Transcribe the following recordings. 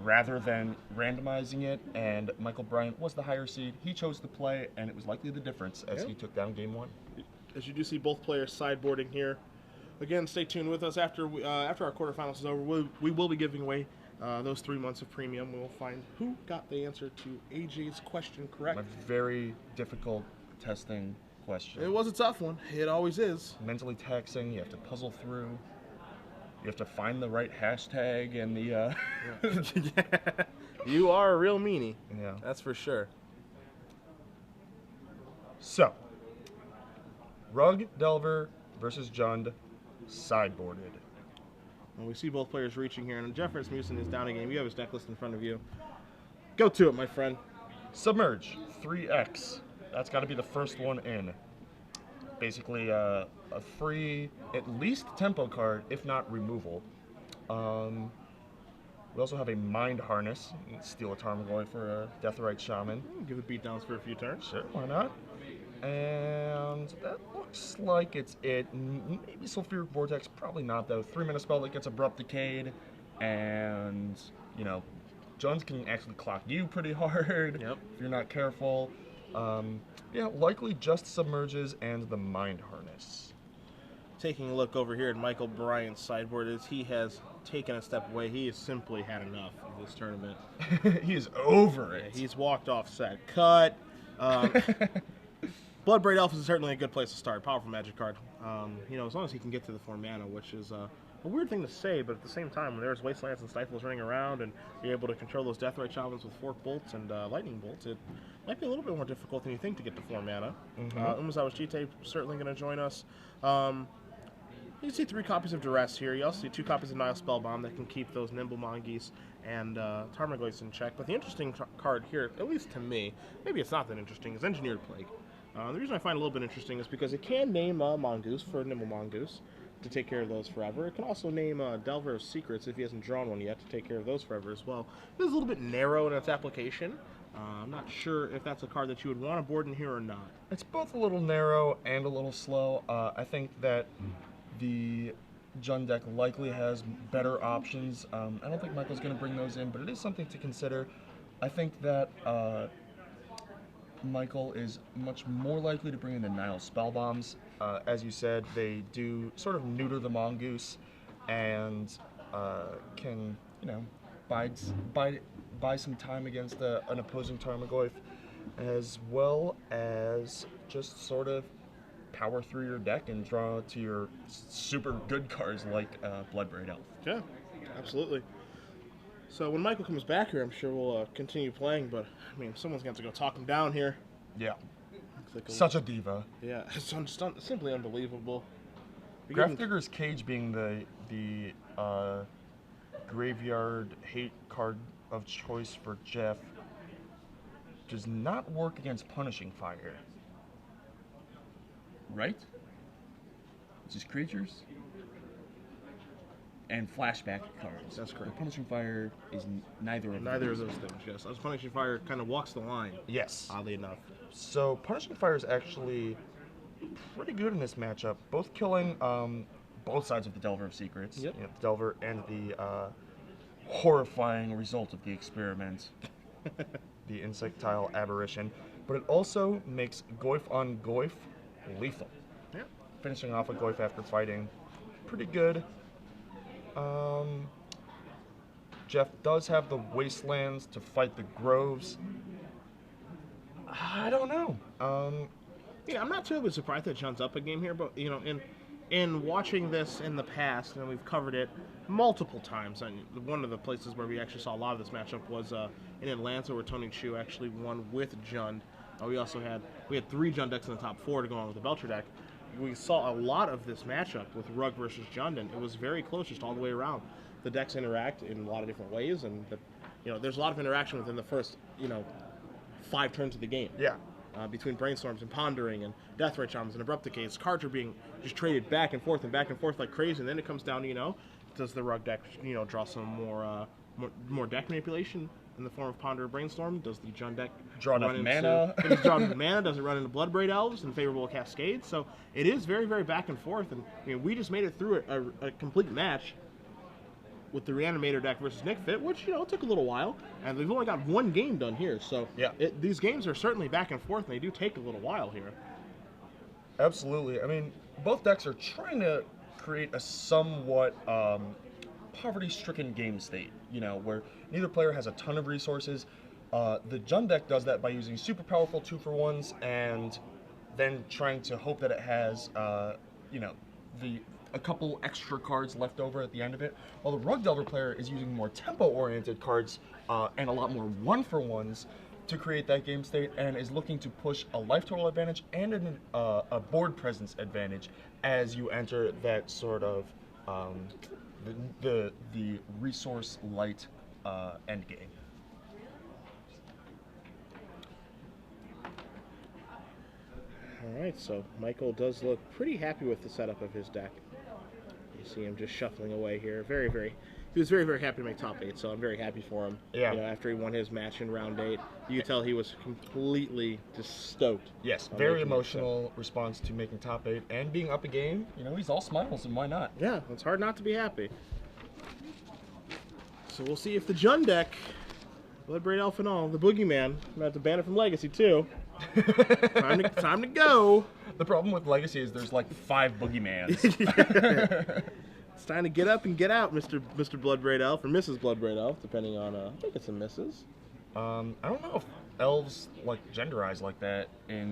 rather than randomizing it, and Michael Bryant was the higher seed. He chose to play, and it was likely the difference as he took down game 1. As you do see both players sideboarding here. Again, stay tuned with us. After our quarterfinals is over, we will be giving away those 3 months of premium. We will find who got the answer to AJ's question correct. A very difficult testing question. It was a tough one. It always is. Mentally taxing. You have to puzzle through. You have to find the right hashtag and the... Yeah. You are a real meanie. Yeah. That's for sure. So, Rug Delver versus Jund, sideboarded. And we see both players reaching here, and Jeff Rasmussen is down a game. You have his deck list in front of you. Go to it, my friend. Submerge, 3X. That's got to be the first one in. Basically, a free, at least tempo card, if not removal. We also have a Mind Harness. You can steal a Tarmogoyf for a Deathrite Shaman. Give it beatdowns for a few turns. Sure, why not? And that looks like it's it. Maybe Sulfuric Vortex, probably not though. 3-mana spell that gets Abrupt Decayed, and you know, Jones can actually clock you pretty hard if you're not careful. Yeah, likely just Submerges and the Mind Harness. Taking a look over here at Michael Bryant's sideboard, as he has taken a step away. He has simply had enough of this tournament. He is over it. Yeah, he's walked off set. Cut. Bloodbraid Elf is certainly a good place to start. Powerful magic card. You know, as long as he can get to the 4 mana, which is a weird thing to say, but at the same time, when there's Wastelands and Stifles running around and you're able to control those Deathrite Shamans with Fork Bolts and Lightning Bolts, it might be a little bit more difficult than you think to get to 4 mana. Umazawa Shite certainly going to join us. You see 3 copies of Duress here. You also see 2 copies of Nile Spellbomb that can keep those Nimble Mongoose and Tarmogoyfs in check. But the interesting card here, at least to me, maybe it's not that interesting, is Engineered Plague. The reason I find it a little bit interesting is because it can name a Mongoose for a Nimble Mongoose to take care of those forever. It can also name Delver of Secrets if he hasn't drawn one yet to take care of those forever as well. This is a little bit narrow in its application. I'm not sure if that's a card that you would want to board in here or not. It's both a little narrow and a little slow. I think that the Jund deck likely has better options. I don't think Michael's going to bring those in, but it is something to consider. I think that Michael is much more likely to bring in the Nile Spellbombs. As you said, they do sort of neuter the Mongoose and can, you know, buy some time against an opposing Tarmogoyf, as well as just sort of power through your deck and draw to your super good cards like Bloodbraid Elf. Yeah, absolutely. So when Michael comes back here, I'm sure we'll continue playing, but I mean, someone's going to have to go talk him down here. Yeah. Like Such a diva. Yeah, it's simply unbelievable. Grafdigger's Cage being the graveyard hate card of choice for Jeff does not work against Punishing Fire. Right? It's just creatures and flashback cards. That's correct. The Punishing Fire is neither of those things, yes. As Punishing Fire kind of walks the line. Yes. Oddly enough. So Punishing Fire is actually pretty good in this matchup, both killing both sides of the Delver of Secrets. Yep. You know, the Delver and the horrifying result of the experiment, the Insectile Aberration. But it also makes Goyf on Goyf lethal. Yeah. Finishing off a Goyf after fighting. Pretty good. Jeff does have the Wastelands to fight the Groves. I don't know. Yeah, I'm not terribly surprised that John's up a game here, but you know, in watching this in the past, and we've covered it multiple times. And one of the places where we actually saw a lot of this matchup was in Atlanta, where Tony Chu actually won with Jund. We had 3 Jund decks in the top 4 to go on with the Belcher deck. We saw a lot of this matchup with Rug versus Jund, and it was very close just all the way around. The decks interact in a lot of different ways, and there's a lot of interaction within the first 5 turns of the game. Yeah. Between Brainstorms and Pondering and Deathrite Charms and Abrupt Decays, cards are being just traded back and forth like crazy, and then it comes down to, does the Rug deck, draw some more deck manipulation in the form of Ponder or Brainstorm? Does the Jund deck draw enough mana? Does it run into Bloodbraid Elves and favorable Cascades? So it is very, very back and forth, and we just made it through a complete match with the Reanimator deck versus Nick Fit, which, you know, took a little while, and we've only got one game done here, so yeah, these games are certainly back and forth, and they do take a little while here. Absolutely. I mean, both decks are trying to create a somewhat poverty-stricken game state, you know, where neither player has a ton of resources. The Jund deck does that by using super powerful 2-for-1s and then trying to hope that it has, you know, a couple extra cards left over at the end of it, while the Rug Delver player is using more tempo-oriented cards and a lot more 1-for-1s to create that game state, and is looking to push a life total advantage and a board presence advantage as you enter that sort of the resource light end game. All right, so Michael does look pretty happy with the setup of his deck. You see him just shuffling away here. He was very, very happy to make top 8, so I'm very happy for him. Yeah. You know, after he won his match in round 8, you could tell he was completely just stoked. Yes, very emotional response to making top 8 and being up a game. You know, he's all smiles, and why not? Yeah, it's hard not to be happy. So we'll see if the Jund deck, Bloodbraid Elf and all, the Boogeyman, I'm gonna have to ban it from Legacy too. time to go. The problem with Legacy is there's like 5 Boogeymans. It's time to get up and get out, Mr. Bloodbraid Elf, or Mrs. Bloodbraid Elf, depending on, I think it's a Mrs. I don't know if elves like genderize like that in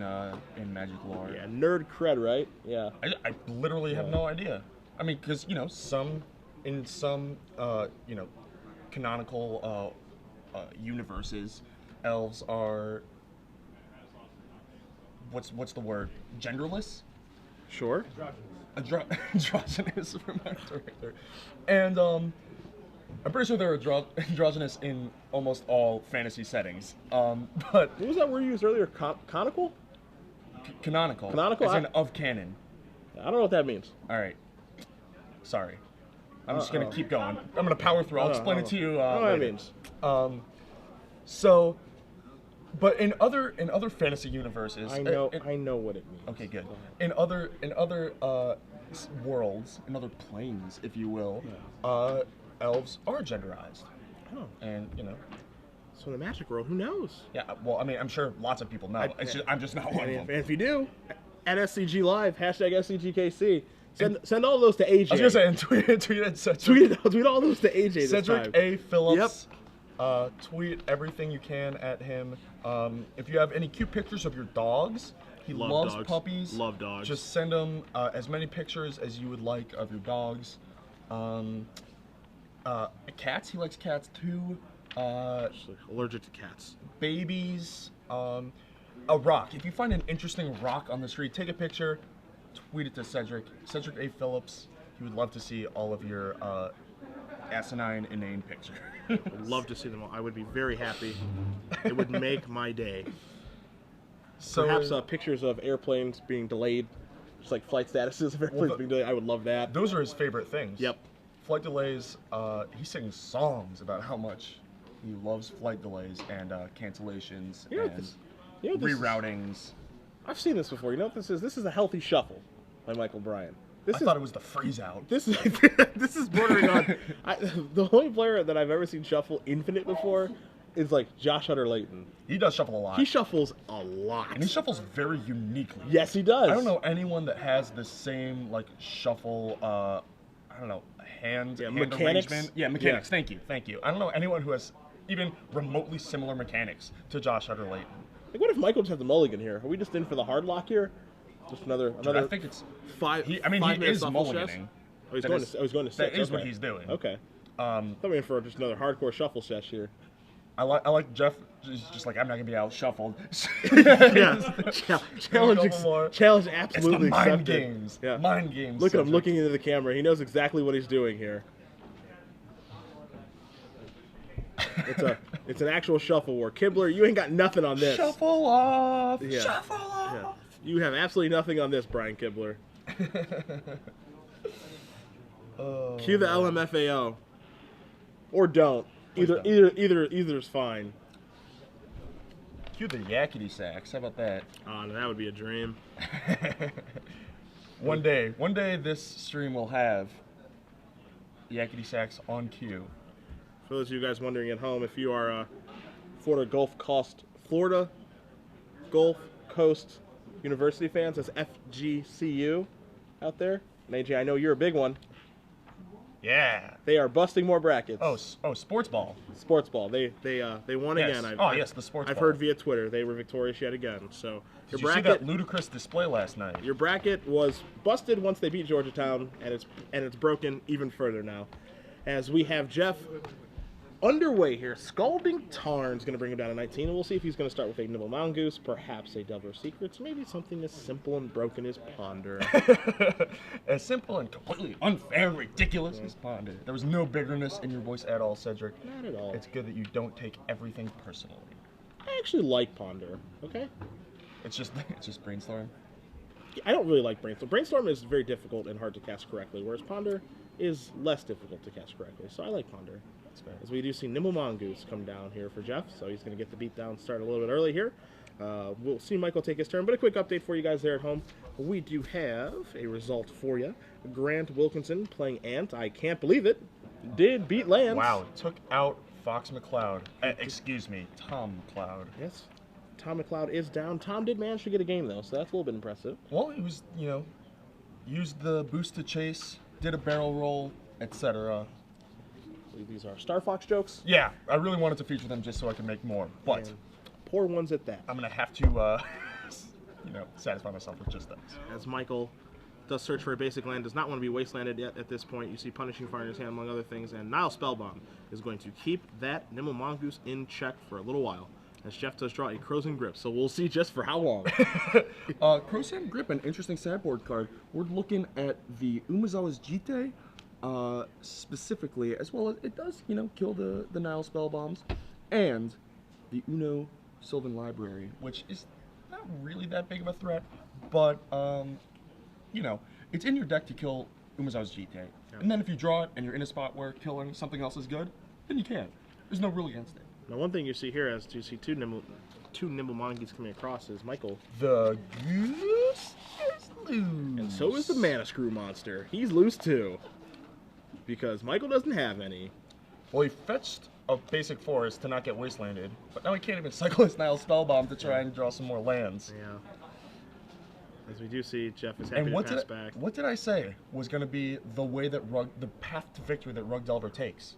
Magic lore. Yeah, nerd cred, right? Yeah. I literally have no idea. I mean, because, you know, in some you know, canonical universes, elves are what's the word? Genderless? Sure. Androgynous from my director. And I'm pretty sure they're androgynous in almost all fantasy settings. But what was that word you used earlier? Conical? Canonical. Canonical? As in of canon. I don't know what that means. All right. Sorry. I'm just gonna keep going. I'm gonna power through. I'll explain it to you. I don't know what that means. So, but in other fantasy universes, I know what it means. Okay, good. In other worlds, in other planes, if you will, elves are genderized. Oh. And you know. So in the Magic world, who knows? Yeah. Well, I mean, I'm sure lots of people know. I'm just not one of them. And if you do, at SCG Live, hashtag SCGKC. Send all those to AJ. I was gonna say, and tweet at Cedric. Tweet all those to AJ. Cedric A. Phillips. Yep. Tweet everything you can at him. If you have any cute pictures of your dogs, he loves puppies. Love dogs. Just send him as many pictures as you would like of your dogs. Cats. He likes cats too. Allergic to cats. Babies. A rock. If you find an interesting rock on the street, take a picture. Tweet it to Cedric. Cedric A. Phillips. He would love to see all of your asinine, inane pictures. I would love to see them all. I would be very happy. It would make my day. So, perhaps pictures of airplanes being delayed, just like flight statuses of airplanes being delayed. I would love that. Those are his favorite things. Yep. Flight delays. He sings songs about how much he loves flight delays and cancellations and reroutings. I've seen this before. You know what this is? This is a healthy shuffle by Michael Bryant. I thought it was the freeze out. This is bordering on. The only player that I've ever seen shuffle infinite before is like Josh Hutter-Layton. He does shuffle a lot. He shuffles a lot. And he shuffles very uniquely. Yes, he does. I don't know anyone that has the same like shuffle. I don't know, hand mechanics. Arrangement. Yeah, mechanics. Yeah. Thank you. I don't know anyone who has even remotely similar mechanics to Josh Hutter-Layton. Like, what if Michael just has the mulligan here? Are we just in for the hard lock here? Just another. Dude, I think it's 5. He is mulliganing. Oh, he's going to 6. That is what he's doing. Okay. I'm in for just another hardcore shuffle sesh here. I like Jeff. Just like, I'm not gonna be out shuffled. Challenge absolutely. It's the mind accepted. games. Yeah. Mind games. Look at him looking into the camera. He knows exactly what he's doing here. It's an actual shuffle war. Kibler, you ain't got nothing on this. Shuffle off. Yeah. Shuffle off. Yeah. You have absolutely nothing on this, Brian Kibler. Cue the LMFAO. Or don't. Either's fine. Cue the yakety sax. How about that? Oh, no, that would be a dream. One day this stream will have Yakety Sax on cue. For those of you guys wondering at home, if you are Florida Gulf Coast University fans, that's FGCU out there. And AJ, I know you're a big one. Yeah. They are busting more brackets. Oh, sports ball. Sports ball. They won Yes. again. Yes, the sports I've ball. heard via Twitter they were victorious yet again. So Did your you bracket, see that ludicrous display last night? your bracket was busted once they beat Georgetown, and it's broken even further now, as we have Jeff underway here. Scalding Tarn's going to bring him down to 19, and we'll see if he's going to start with a Nibble Mongoose, perhaps a Delver Secrets, maybe something as simple and broken as Ponder. As simple and completely unfair and ridiculous as Ponder. There was no bitterness in your voice at all, Cedric. Not at all. It's good that you don't take everything personally. I actually like Ponder, okay? It's just brainstorm. I don't really like Brainstorm. Brainstorm is very difficult and hard to cast correctly, whereas Ponder is less difficult to cast correctly, so I like Ponder. That's fair. As we do see Nimble Mongoose come down here for Jeff, so he's going to get the beatdown start a little bit early here. We'll see Michael take his turn, but a quick update for you guys there at home. We do have a result for you. Grant Wilkinson playing Ant, I can't believe it, did beat Lance. Wow, took out Fox McCloud. Excuse me, Tom McCloud. Yes, Tom McCloud is down. Tom did manage to get a game, though, so that's a little bit impressive. Well, he was, used the boost to chase, did a barrel roll, etc. I believe these are Star Fox jokes. Yeah, I really wanted to feature them just so I could make more, but And poor ones at that. I'm going to have to, satisfy myself with just those. As Michael does search for a basic land, does not want to be wastelanded yet at this point. You see Punishing Fire in his hand, among other things, and Nile Spellbomb is going to keep that Nimble Mongoose in check for a little while, as Jeff does draw a Crozin Grip, so we'll see just for how long. Crozin Grip, an interesting sideboard card. We're looking at the Umezawa's Jite, specifically, as well as it does, kill the Nile spell bombs, and the Uno Sylvan Library, which is not really that big of a threat, but it's in your deck to kill Umezawa's Jite. Yeah. And then if you draw it and you're in a spot where killing something else is good, then you can. There's no rule against it. Now, one thing you see here, as you see two Nimble Mongoose coming across, is Michael. The goose is loose. And so is the Mana Screw monster. He's loose too, because Michael doesn't have any. Well, he fetched a basic forest to not get wastelanded, but now he can't even cycle his Nile Spellbomb to try and draw some more lands. Yeah. As we do see, Jeff is happy to pass back. What did I say was going to be the way that the path to victory that Rug Delver takes?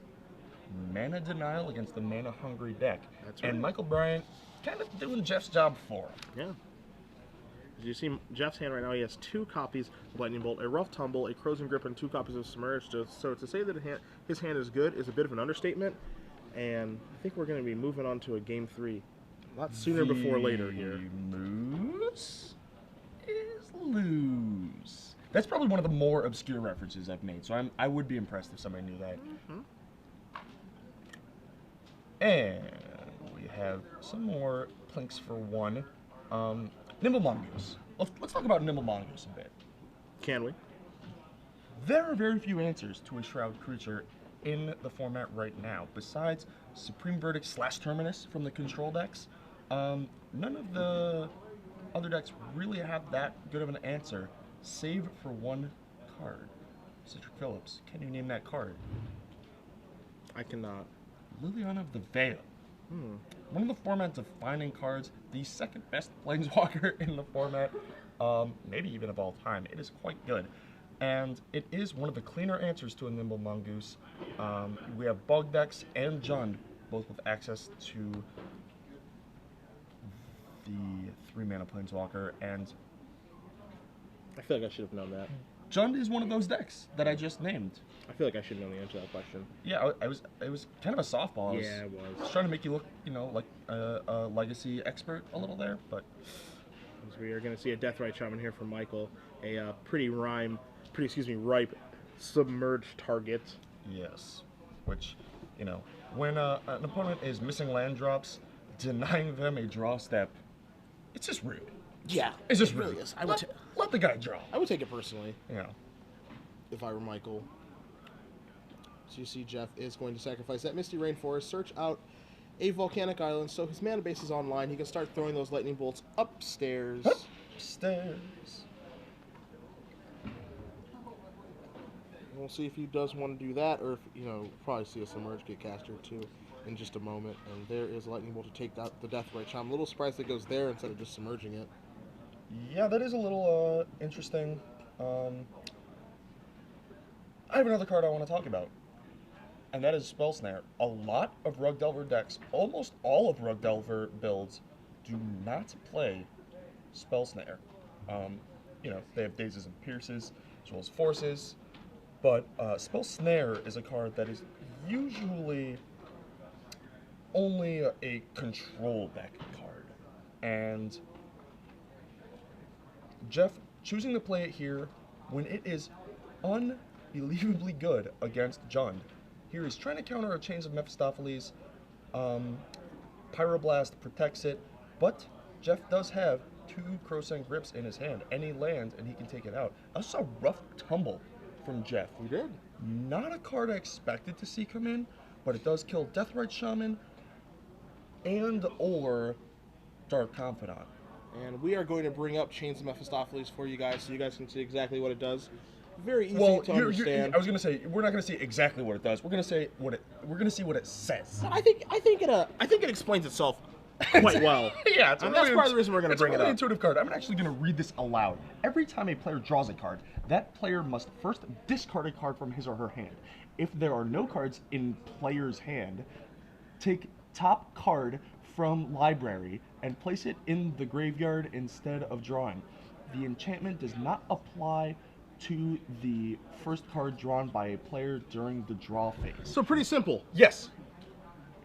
Mana denial against the mana-hungry deck. That's right. And Michael Bryant kind of doing Jeff's job for him. Yeah. As you see Jeff's hand right now, he has 2 copies of Lightning Bolt, a Rough Tumble, a Crozin Grip, and 2 copies of Submerged. So to say that his hand is good is a bit of an understatement. And I think we're going to be moving on to a Game 3 a lot sooner before later here. Moose is loose. That's probably one of the more obscure references I've made, so I would be impressed if somebody knew that. Mm-hmm. And we have some more plinks for one. Nimble Mongoose. Let's talk about Nimble Mongoose a bit. Can we? There are very few answers to a Shroud creature in the format right now, besides Supreme Verdict / Terminus from the control decks. None of the other decks really have that good of an answer, save for one card. Cedric Phillips, can you name that card? I cannot. Liliana of the Veil. One of the format's defining cards, the second best Planeswalker in the format, maybe even of all time. It is quite good. And it is one of the cleaner answers to a Nimble Mongoose. We have Bog decks and Jund, both with access to the 3-mana Planeswalker, and I feel like I should have known that. Jund is one of those decks that I just named. I feel like I should know the answer to that question. Yeah, it was kind of a softball. Yeah, it I was was. trying to make you look, like a legacy expert a little there, but As we are going to see a Deathrite Shaman here from Michael, a pretty ripe submerged target. yes. Which, when an opponent is missing land drops, denying them a draw step, it's just rude. Yeah, It's just it rude. really is. Let the guy draw. I would take it personally Yeah. if I were Michael. So you see Jeff is going to sacrifice that Misty Rainforest, search out a volcanic island, so his mana base is online. He can start throwing those lightning bolts upstairs. Stairs. we'll see if he does want to do that, or if, probably see a Submerge get cast here too in just a moment. And there is a Lightning Bolt to take out the Deathrite Charm. I'm a little surprised it goes there instead of just submerging it. Yeah, that is a little interesting. I have another card I want to talk about, and that is Spell Snare. A lot of Rug Delver decks, almost all of Rug Delver builds, do not play Spell Snare. They have Dazes and Pierces, as well as Forces, but Spell Snare is a card that is usually only a control deck card. And Jeff choosing to play it here when it is unbelievably good against Jund. Here he's trying to counter a Chains of Mephistopheles. Pyroblast protects it, but Jeff does have 2 Crowsand Grips in his hand, and he lands and he can take it out. That's a rough tumble from Jeff. He did. Not a card I expected to see come in, but it does kill Deathrite Shaman and or Dark Confidant. And we are going to bring up Chains of Mephistopheles for you guys so you guys can see exactly what it does. Very easy to understand. I was going to say we're not going to see exactly what it does. We're going to say what it says. I think it explains itself quite well. Yeah, that's part of the reason we're going to bring it up. It's a really intuitive card. I'm actually going to read this aloud. Every time a player draws a card, that player must first discard a card from his or her hand. If there are no cards in player's hand, take top card from library and place it in the graveyard instead of drawing. The enchantment does not apply to the first card drawn by a player during the draw phase. So pretty simple. Yes.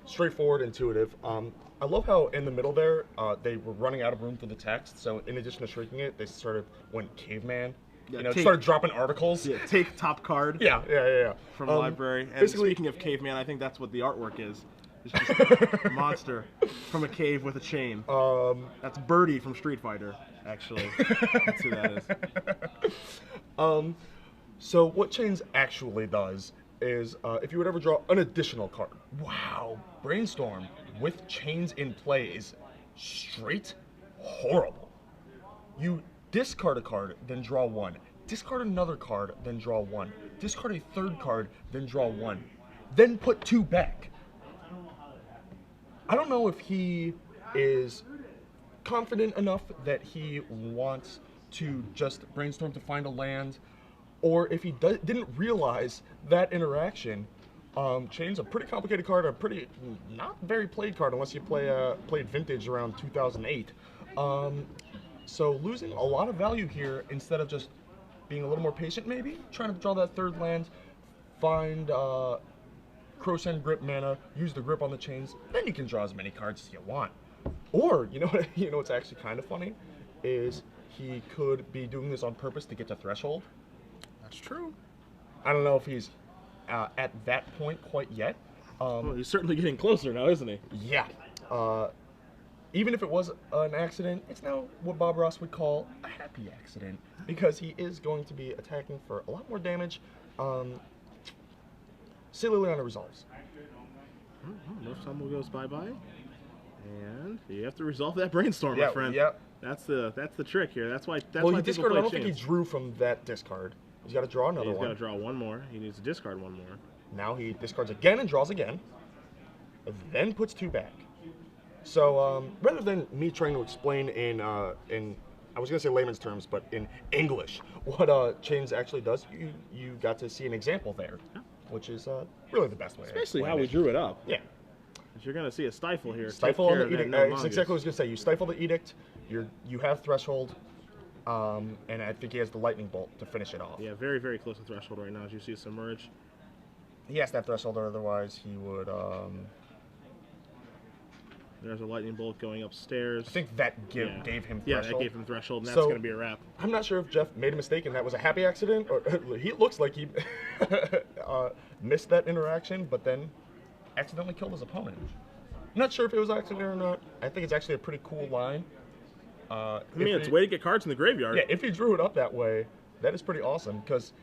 Straightforward, intuitive. I love how in the middle there, they were running out of room for the text, so in addition to shrinking it, they sort of went caveman. Yeah, started dropping articles. Yeah, take top card. Yeah. From library. And speaking of caveman, I think that's what the artwork is. It's just a monster from a cave with a chain. That's Birdie from Street Fighter, actually. That's who that is. So what Chains actually does is, if you would ever draw an additional card, wow, Brainstorm with Chains in play is straight horrible. You discard a card, then draw 1. Discard another card, then draw 1. Discard a third card, then draw 1. Then put 2 back. I don't know if he is confident enough that he wants to just brainstorm to find a land, or if he didn't realize that interaction. Chain's a pretty complicated card, a pretty not very played card unless you played Vintage around 2008. So losing a lot of value here instead of just being a little more patient, maybe trying to draw that third land, find Crowsand Grip mana, use the grip on the Chains, then you can draw as many cards as you want. Or you know what's actually kind of funny is he could be doing this on purpose to get to Threshold. That's true. I don't know if he's at that point quite yet. Well, he's certainly getting closer now, isn't he? Yeah. Even if it was an accident, it's now what Bob Ross would call a happy accident, because he is going to be attacking for a lot more damage. Silly Leona resolves. Most time goes bye-bye. And you have to resolve that Brainstorm, my friend. Yeah. That's the trick here. That's why he discarded. I don't think he drew from that discard. He's got to draw another one. He's got to draw one more. He needs to discard one more. Now he discards again and draws again, then puts 2 back. So rather than me trying to explain in I was going to say layman's terms, but in English, what Chains actually does, you got to see an example there, which is really the best way. Especially how we drew it up. Yeah. You're going to see a stifle here. Stifle on the edict. That's exactly what I was going to say. You stifle the edict. You have Threshold, and I think he has the Lightning Bolt to finish it off. Yeah, very, very close to Threshold right now. As you see Submerge. He has to have Threshold, or otherwise he would. There's a Lightning Bolt going upstairs. I think that gave him Threshold. Yeah, that gave him Threshold, and that's going to be a wrap. I'm not sure if Jeff made a mistake and that was a happy accident, or he looks like he missed that interaction, but then accidentally killed his opponent. I'm not sure if it was an accident or not. I think it's actually a pretty cool line. I mean, it's a way to get cards in the graveyard. Yeah, if he drew it up that way, that is pretty awesome, because,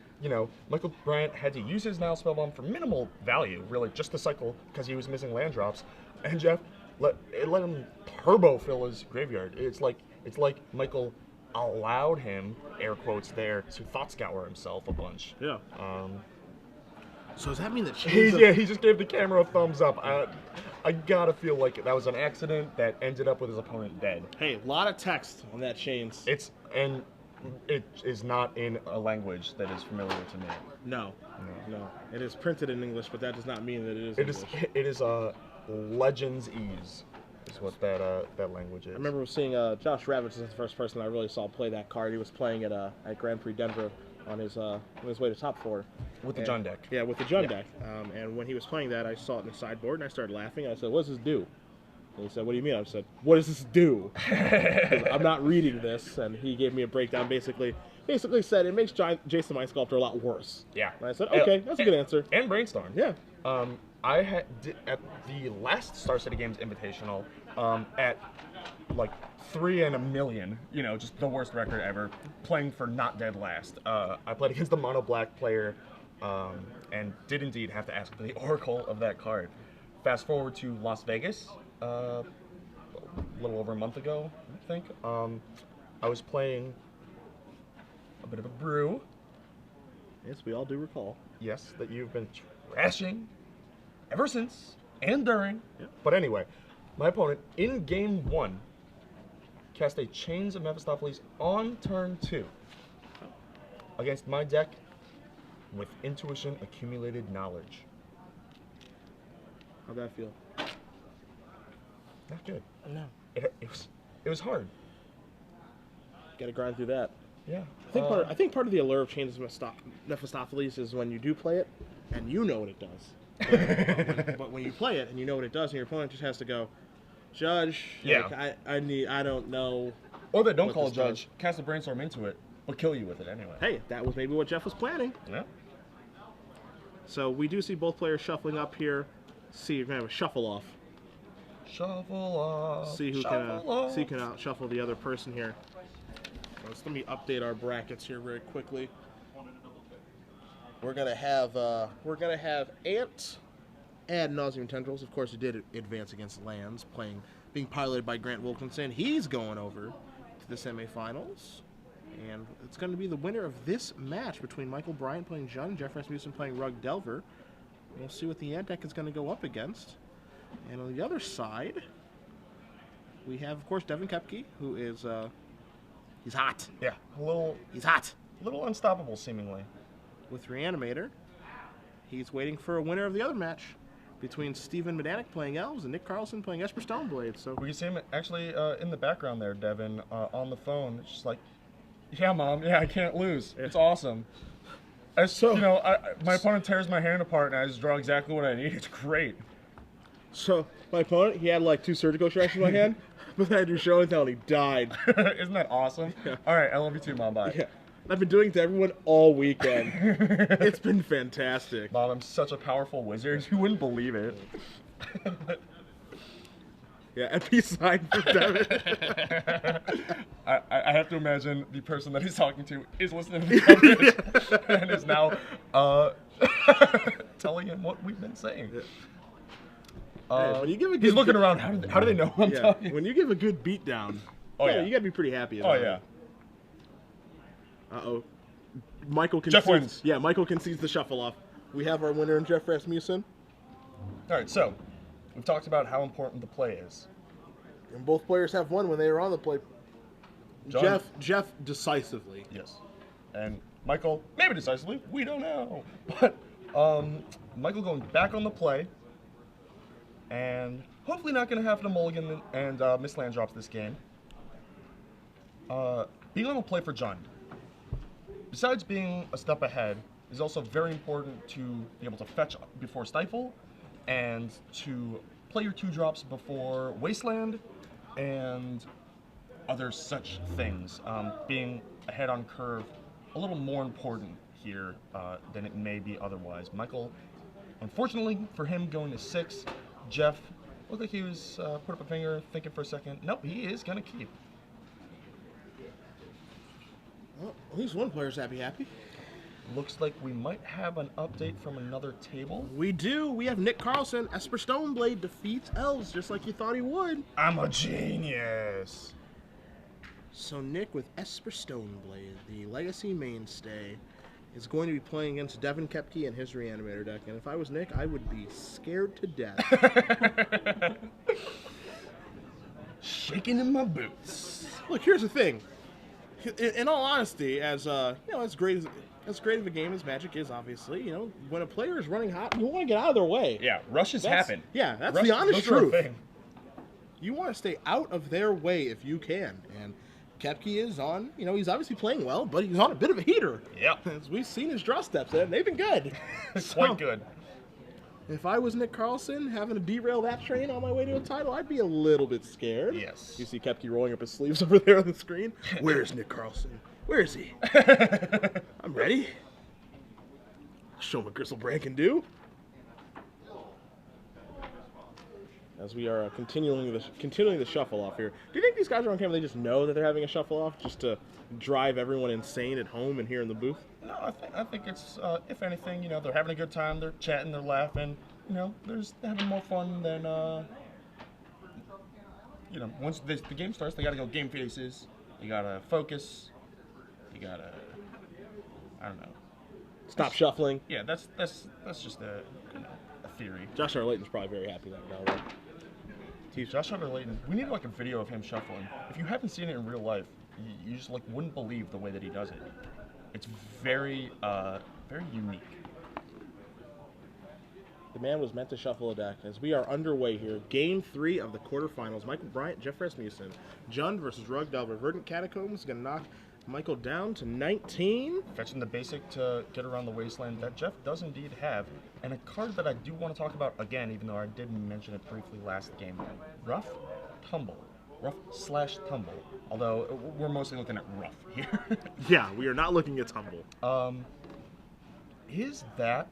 Michael Bryant had to use his Nile Spellbomb for minimal value, really, just to cycle, because he was missing land drops, and Jeff let him turbo fill his graveyard. It's like Michael allowed him, air quotes there, to thought scour himself a bunch. Yeah. So does that mean that chains of... Yeah, he just gave the camera a thumbs up. I gotta feel like that was an accident that ended up with his opponent dead. Hey, a lot of text on that chains. It is not in a language that is familiar to me. No. It is printed in English, but that does not mean that it is English. It is Legends Ease is what that language is. I remember seeing Josh Ravitch is the first person I really saw play that card. He was playing it at Grand Prix Denver on his way to top 4. With the Jund deck. Yeah, with the Jund deck. And when he was playing that, I saw it in the sideboard, and I started laughing. I said, "What does this do?" And he said, "What do you mean?" I said, "What does this do?" I'm not reading this. And he gave me a breakdown, basically said it makes Jason Mind Sculptor a lot worse. Yeah. And I said, okay, that's a good answer. And Brainstorm. Yeah. I had at the last Star City Games Invitational at like 3 in a million, just the worst record ever, playing for not dead last. I played against the mono black player and did indeed have to ask for the Oracle of that card. Fast forward to Las Vegas a little over a month ago, I think. I was playing a bit of a brew. Yes, we all do recall. Yes, that you've been trashing ever since and during. Yep. But anyway, my opponent in game 1 cast a Chains of Mephistopheles on turn 2 against my deck with Intuition Accumulated Knowledge. How'd that feel? Not good. No. It was hard. Got to grind through that. Yeah. I think part of the allure of Chains of Mephistopheles is when you do play it, and you know what it does. But when you play it and you know what it does, and your opponent just has to go, Judge. Yeah. I don't know. Or they don't call a Judge, cast a Brainstorm into it, but kill you with it anyway. Hey, that was maybe what Jeff was planning. Yeah. So we do see both players shuffling up here. See, you're gonna have a shuffle off. Shuffle off. See who can out shuffle the other person here. Let me update our brackets here very quickly. We're gonna have Ant ad nauseam tendrils. Of course, he did advance against Lands, being piloted by Grant Wilkinson. He's going over to the semifinals, and it's going to be the winner of this match between Michael Bryant playing Jund and Jeff Rasmussen playing Rug Delver. We'll see what the Ant deck is going to go up against. And on the other side, we have, of course, Devin Kepke, who is he's hot. Yeah, He's hot. A little unstoppable, seemingly. With Reanimator, he's waiting for a winner of the other match between Steven Medanik playing Elves and Nick Carlson playing Esper Stoneblade. So we can see him actually in the background there, Devin, on the phone. It's just like, yeah, Mom, yeah, I can't lose. It's awesome. My opponent tears my hand apart, and I just draw exactly what I need. It's great. So my opponent, he had like 2 surgical strikes in my hand, but then I do show and tell, and he died. Isn't that awesome? Yeah. All right, I love you too, Mom. Bye. Yeah. I've been doing it to everyone all weekend. It's been fantastic. Mom, I'm such a powerful wizard. You wouldn't believe it. Yeah, and peace sign for Devin. I have to imagine the person that he's talking to is listening to the coverage and is now telling him what we've been saying. Hey, when you give a good he's looking around. How do they know I'm talking? When you give a good beatdown, you got to be pretty happy about it. Uh-oh. Michael concedes. Jeff wins. Yeah, Michael concedes the shuffle off. We have our winner in Jeff Rasmussen. All right, so we've talked about how important the play is. And both players have won when they were on the play. Jeff decisively. Yes. And Michael, maybe decisively. We don't know. But Michael going back on the play. And hopefully not going to have to mulligan and miss land drops this game. Being on the play for Jund, besides being a step ahead, is also very important to be able to fetch before Stifle and to play your 2 drops before Wasteland and other such things. Being ahead on curve, a little more important here than it may be otherwise. Michael, unfortunately for him, going to 6. Jeff looked like he was put up a finger, thinking for a second. Nope, he is going to keep. Well, at least one player's happy. Looks like we might have an update from another table. We do. We have Nick Carlson. Esper Stoneblade defeats Elves just like you thought he would. I'm a genius. So Nick with Esper Stoneblade, the legacy mainstay, is going to be playing against Devin Kepke and his Reanimator deck. And if I was Nick, I would be scared to death. Shaking in my boots. Look, here's the thing. In all honesty, as great of a game as Magic is, obviously, when a player is running hot, you want to get out of their way. Yeah, rushes happen. Yeah, that's Rush, the honest truth. Thing. You want to stay out of their way if you can. And Kepke is on, he's obviously playing well, but he's on a bit of a heater. Yep. As we've seen his draw steps, and they've been good. Quite good. If I was Nick Carlson having to derail that train on my way to a title, I'd be a little bit scared. Yes. You see Kepke rolling up his sleeves over there on the screen. Where's Nick Carlson? Where is he? I'm ready. Show him what Grizzlebrand can do. As we are continuing the shuffle off here. Do you think these guys are on camera? They just know that they're having a shuffle off just to drive everyone insane at home and here in the booth? No, I think it's if anything, they're having a good time. They're chatting, they're laughing. They're having more fun than once the game starts, they got to go game faces. You gotta focus. You gotta, I don't know. Stop shuffling. Yeah, that's just a theory. Josh Layton's probably very happy right now, right? Josh Layton, we need like a video of him shuffling. If you haven't seen it in real life, you just like wouldn't believe the way that he does it. It's very very unique. The man was meant to shuffle a deck. As we are underway here, Game 3 of the quarterfinals. Michael Bryant, Jeff Rasmussen, Jund versus Rug Delver. Verdant Catacombs gonna knock Michael down to 19. Fetching the basic to get around the wasteland that Jeff does indeed have. And a card that I do want to talk about again, even though I did mention it briefly last game. Rough Tumble. Rough/Tumble. Although we're mostly looking at Rough here. Yeah, we are not looking at Tumble. Is that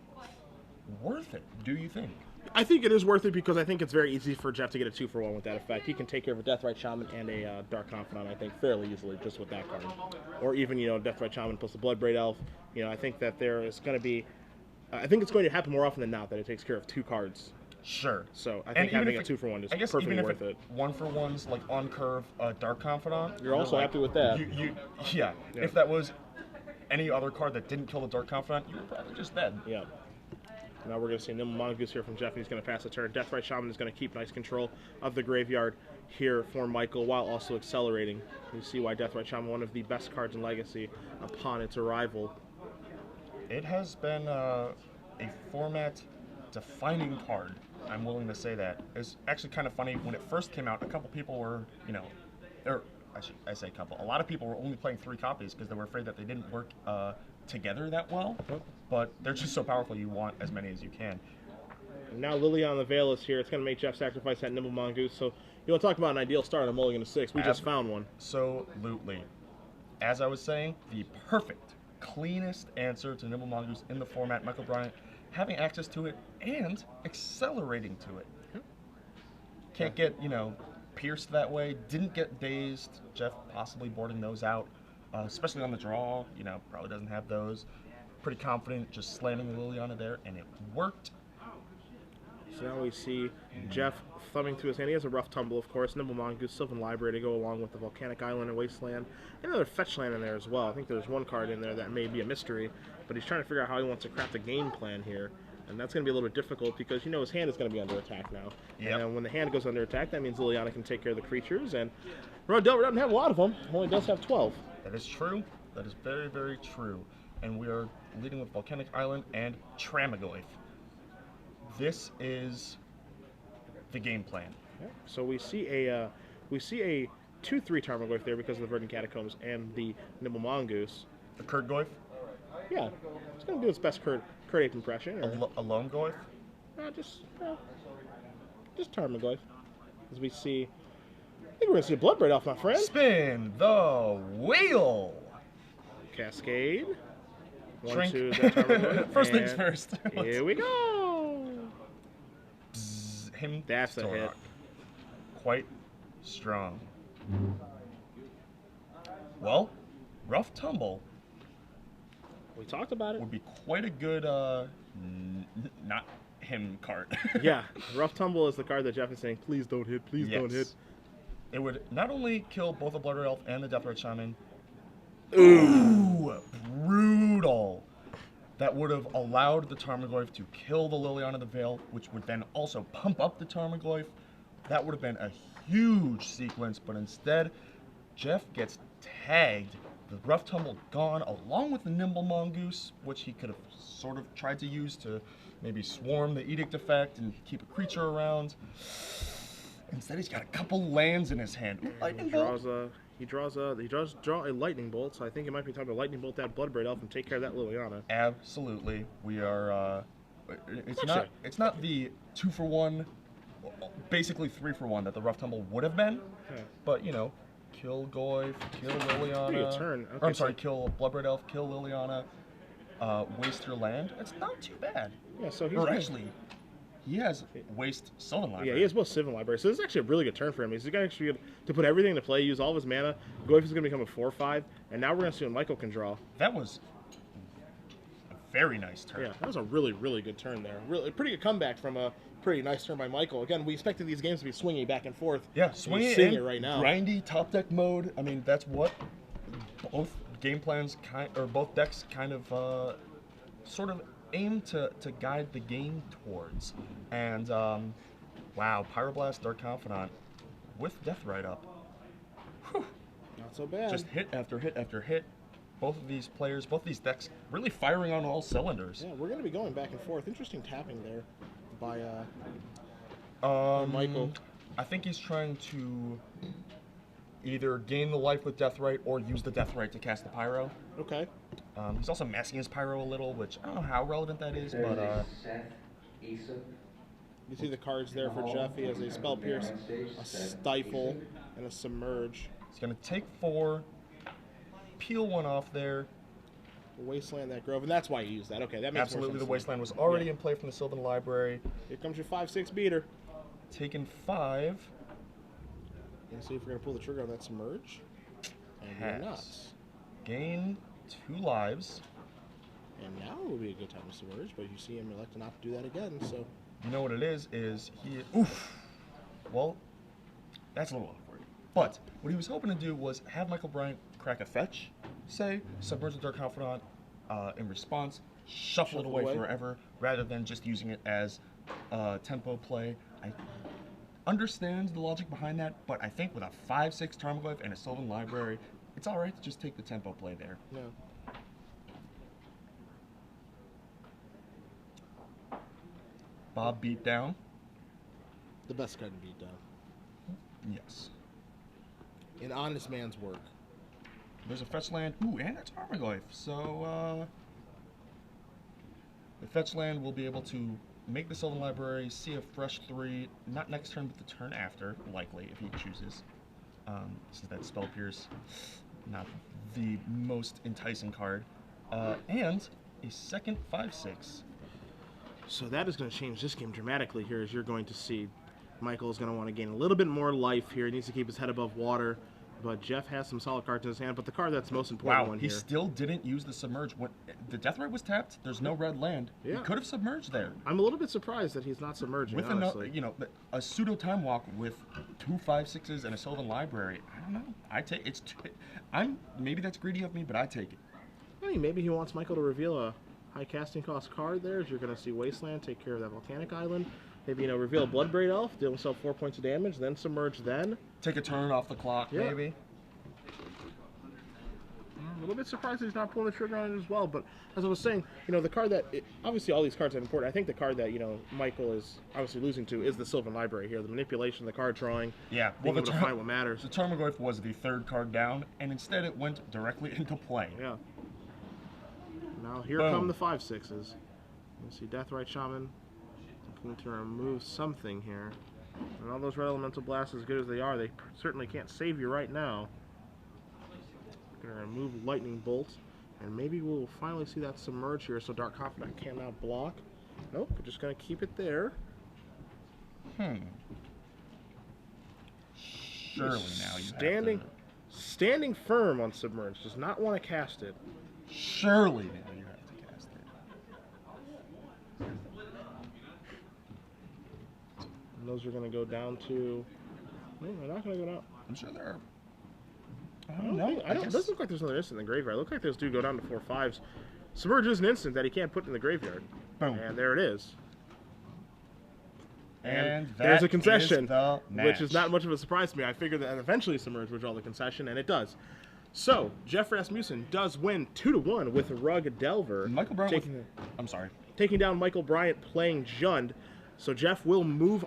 worth it, do you think? I think it is worth it because I think it's very easy for Jeff to get a 2-for-1 with that effect. He can take care of a Deathrite Shaman and a Dark Confidant, I think, fairly easily just with that card. Or even, Deathrite Shaman plus the Bloodbraid Elf. I think that there is going to be... I think it's going to happen more often than not that it takes care of 2 cards. Sure. So I think having a 2-for-1 is perfectly worth it. 1-for-1's like on curve Dark Confidant. You're also happy with that. Yeah. If that was any other card that didn't kill the Dark Confidant, you were probably just dead. Yeah. Now we're going to see Nimble Mongoose here from Jeff, and he's going to pass a turn. Deathrite Shaman is going to keep nice control of the graveyard here for Michael while also accelerating. You see why Deathrite Shaman, one of the best cards in Legacy upon its arrival. It has been a format-defining card. I'm willing to say that. It's actually kind of funny. When it first came out, a couple people were, I say a couple. A lot of people were only playing 3 copies because they were afraid that they didn't work together that well. But they're just so powerful, you want as many as you can. And now Liliana the Veil is here. It's going to make Jeff sacrifice that Nimble Mongoose. So you want to talk about an ideal start on a mulligan to 6. We just found one. Absolutely. As I was saying, the perfect, cleanest answer to Nimble Mongoose in the format. Michael Bryant having access to it and accelerating to it. Can't get, pierced that way. Didn't get dazed. Jeff possibly boarding those out, especially on the draw. Probably doesn't have those. Pretty confident, just slamming Liliana there, and it worked. So now we see Jeff thumbing through his hand. He has a Rough Tumble, of course, Nimble Mongoose, Sylvan Library to go along with the Volcanic Island and Wasteland. And another fetch land in there as well. I think there's one card in there that may be a mystery, but he's trying to figure out how he wants to craft a game plan here. And that's going to be a little bit difficult because his hand is going to be under attack now. Yep. And when the hand goes under attack, that means Liliana can take care of the creatures. And Rod Delver doesn't have a lot of them. Only does have 12. That is true. That is very, very true. And we are leading with Volcanic Island and Tramagoyf. This is the game plan. Yeah. So we see a 2/3 Tramagoyf there because of the Verdant Catacombs and the Nimble Mongoose. The Kurtgoyf? Yeah, it's going to do its best Kurt Ape impression. A Lone Goyf? Just Tarmogoyf. As we see, I think we're going to see a Bloodbraid Elf, my friend. Spin the wheel! Cascade. Shrink. 1, 2, Tarmogoyf. First things first. Here we go! Him. That's a hit. Quite strong. Well, Rough Tumble. We talked about it. Would be quite a good, not him card. Yeah, Rough Tumble is the card that Jeff is saying, please don't hit, please don't hit. It would not only kill both the Bloodbraid Elf and the Deathrite Shaman. Ooh, brutal. that would have allowed the Tarmogoyf to kill the Liliana the Veil, which would then also pump up the Tarmogoyf. That would have been a huge sequence, but instead, Jeff gets tagged. The Rough Tumble gone, along with the Nimble Mongoose, which he could have sort of tried to use to maybe swarm the Edict effect and keep a creature around. Instead, he's got a couple lands in his hand. Ooh, lightning bolt. He does draw a lightning bolt, so I think it might be time to lightning bolt that Bloodbraid Elf and take care of that Liliana. Absolutely, we are. It's not the 2-for-1, basically 3-for-1 that the Rough Tumble would have been, but you know, kill Goyf, kill Liliana. Pretty good turn. Okay, or, I'm sorry, kill Bloodbraid Elf, kill Liliana, waste your land. It's not too bad. Yeah, so he's actually. He has waste Sylvan Library. Yeah, he has both Sylvan Library. So this is actually a really good turn for him. He's going to actually be able to put everything into play, use all of his mana. Goyf is going to become a 4/5, and now we're going to see what Michael can draw. That was a very nice turn. Yeah, that was a really, really good turn there. Really, pretty good comeback from a pretty nice turn by Michael. Again, we expected these games to be swingy back and forth. Yeah, swingy and it right now. Grindy top deck mode. I mean, that's what both game plans both decks kind of sort of aim to guide the game towards. And wow, Pyroblast, Dark Confidant with Deathrite up. Whew. Not so bad. Just hit after hit after hit. Both of these players, both these decks, really firing on all cylinders. Yeah, we're going to be going back and forth. Interesting tapping there by Michael. I think he's trying to either gain the life with Deathrite or use the Deathrite to cast the Pyro. Okay. He's also masking his Pyro a little, which I don't know how relevant that is, but you see the cards there for Jeff. He has a Spell Pierce, a Stifle, and a Submerge. He's going to take 4, peel 1 off there. Wasteland that Grove, and that's why you use that. Okay, that makes Absolutely, more sense. the Wasteland was already in play from the Sylvan Library. Here comes your 5/6 beater. Taking 5. Let's see if we're going to pull the trigger on that Submerge. And we're not. Gain 2 lives. And now will be a good time to Submerge, but you see him elect not to do that again, so... You know what it is he... Oof! Well, that's a little awkward. But what he was hoping to do was have Michael Bryant crack a fetch, say, Submerge the Dark Confidant in response, shuffle it away forever, rather than just using it as tempo play. I understand the logic behind that, but I think with a 5/6 Tarmogoyf and a Sylvan Library, it's alright to just take the tempo play there. Yeah. Bob beat down. The best kind of beat down. Yes. An honest man's work. There's a fetch land. Ooh, and a Tarmogoyf. So, the fetch land will be able to make the Sylvan Library, see a fresh 3, not next turn, but the turn after, likely, if he chooses. Since that Spell Pierce, not the most enticing card. And a second 5/6. So that is going to change this game dramatically here, as you're going to see. Michael is going to want to gain a little bit more life here. He needs to keep his head above water. But Jeff has some solid cards in his hand. But the card that's most important one here. He still didn't use the Submerge. When the Deathrite was tapped, there's no red land. Yeah. He could have submerged there. I'm a little bit surprised that he's not submerging, with honestly. a pseudo time walk with 2 5/6s and a Sylvan Library. I don't know. Maybe that's greedy of me, but I take it. I mean, maybe he wants Michael to reveal a high casting cost card there, as you're going to see Wasteland take care of that Volcanic Island. Maybe, reveal a Bloodbraid Elf, deal himself 4 points of damage, then submerge then. Take a turn off the clock, maybe. A little bit surprised that he's not pulling the trigger on it as well, but as I was saying, the card that, obviously all these cards are important. I think the card that, Michael is obviously losing to is the Sylvan Library here, the manipulation, the card drawing, being able to find what matters. The Tarmogoyf was the 3rd card down, and instead it went directly into play. Yeah. Now here come the 5/6s. You see Deathrite Shaman looking to remove something here. And all those Red Elemental Blasts, as good as they are, they certainly can't save you right now. Going to remove Lightning Bolt, and maybe we'll finally see that Submerge here, so Dark Confidant cannot block. Nope, we're just going to keep it there. Surely now you standing firm on Submerge, does not want to cast it. Surely now you have to cast it. And those are going to go down to... No, they're not going to go down. I'm sure there are... It doesn't look like there's another instant in the graveyard. It looks like those do go down to 4/5s. Submerge is an instant that he can't put in the graveyard. Boom. And there it is. And there's a that concession, is the which is match. not much of a surprise to me. I figured that eventually Submerge would draw the concession, and it does. So, Jeff Rasmussen does win 2-1 with Rug Delver. Michael Bryant I'm sorry. taking down Michael Bryant playing Jund. So Jeff will move